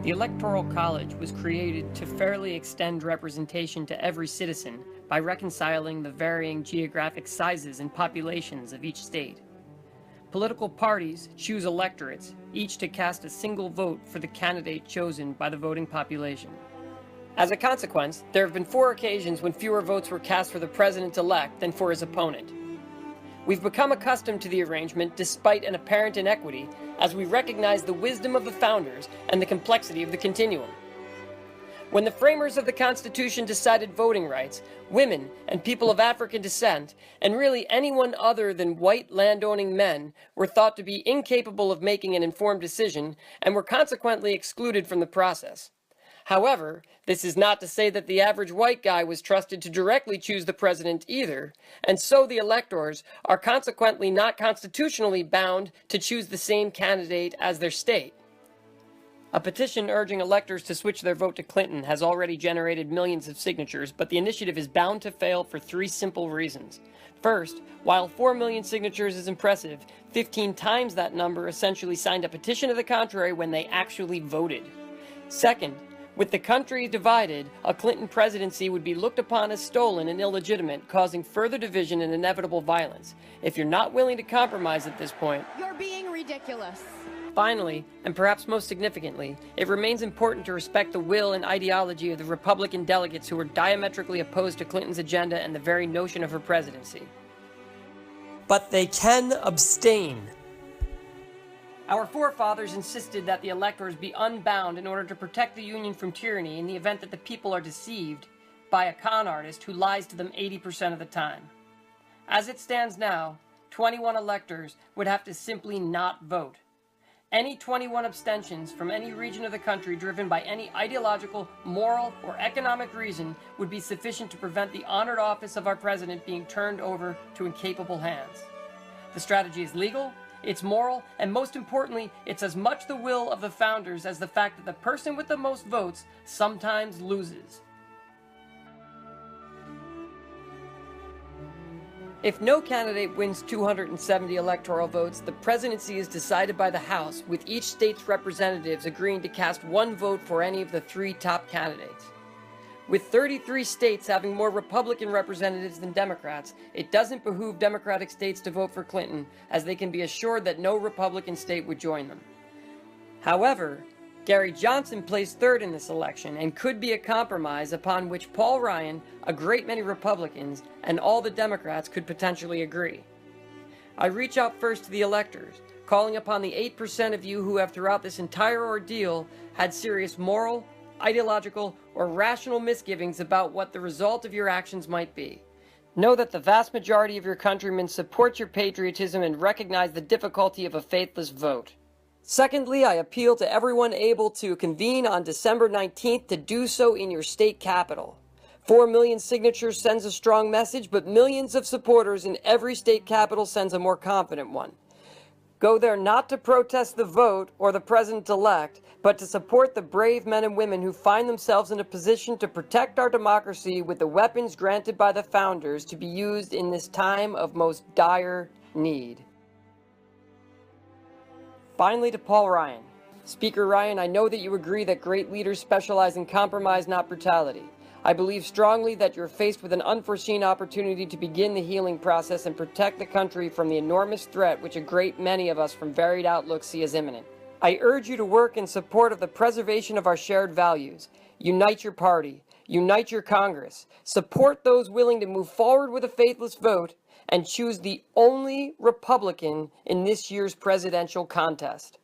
The Electoral College was created to fairly extend representation to every citizen by reconciling the varying geographic sizes and populations of each state. Political parties choose electorates, each to cast a single vote for the candidate chosen by the voting population. As a consequence, there have been 4 occasions when fewer votes were cast for the president-elect than for his opponent. We've become accustomed to the arrangement despite an apparent inequity, as we recognize the wisdom of the founders and the complexity of the continuum. When the framers of the Constitution decided voting rights, women and people of African descent, and really anyone other than white landowning men, were thought to be incapable of making an informed decision and were consequently excluded from the process. However, this is not to say that the average white guy was trusted to directly choose the president either, and so the electors are consequently not constitutionally bound to choose the same candidate as their state. A petition urging electors to switch their vote to Clinton has already generated millions of signatures, but the initiative is bound to fail for 3 simple reasons. First, while 4 million signatures is impressive, 15 times that number essentially signed a petition to the contrary when they actually voted. Second, with the country divided, a Clinton presidency would be looked upon as stolen and illegitimate, causing further division and inevitable violence. If you're not willing to compromise at this point, you're being ridiculous. Finally, and perhaps most significantly, it remains important to respect the will and ideology of the Republican delegates who were diametrically opposed to Clinton's agenda and the very notion of her presidency. But they can abstain. Our forefathers insisted that the electors be unbound in order to protect the Union from tyranny in the event that the people are deceived by a con artist who lies to them 80% of the time. As it stands now, 21 electors would have to simply not vote. Any 21 abstentions from any region of the country driven by any ideological, moral, or economic reason would be sufficient to prevent the honored office of our president being turned over to incapable hands. The strategy is legal, it's moral, and most importantly, it's as much the will of the founders as the fact that the person with the most votes sometimes loses. If no candidate wins 270 electoral votes, the presidency is decided by the House, with each state's representatives agreeing to cast 1 vote for any of the 3 top candidates. With 33 states having more Republican representatives than Democrats, it doesn't behoove Democratic states to vote for Clinton, as they can be assured that no Republican state would join them. However, Gary Johnson placed 3rd in this election and could be a compromise upon which Paul Ryan, a great many Republicans, and all the Democrats could potentially agree. I reach out first to the electors, calling upon the 8% of you who have throughout this entire ordeal had serious moral, ideological, or rational misgivings about what the result of your actions might be. Know that the vast majority of your countrymen support your patriotism and recognize the difficulty of a faithless vote. Secondly, I appeal to everyone able to convene on December 19th to do so in your state capital. 4 million signatures sends a strong message, but millions of supporters in every state capital sends a more confident one. Go there not to protest the vote or the president-elect, but to support the brave men and women who find themselves in a position to protect our democracy with the weapons granted by the founders to be used in this time of most dire need. Finally, to Paul Ryan. Speaker Ryan, I know that you agree that great leaders specialize in compromise, not brutality. I believe strongly that you're faced with an unforeseen opportunity to begin the healing process and protect the country from the enormous threat which a great many of us from varied outlooks see as imminent. I urge you to work in support of the preservation of our shared values. Unite your party. Unite your Congress. Support those willing to move forward with a faithless vote and choose the only Republican in this year's presidential contest.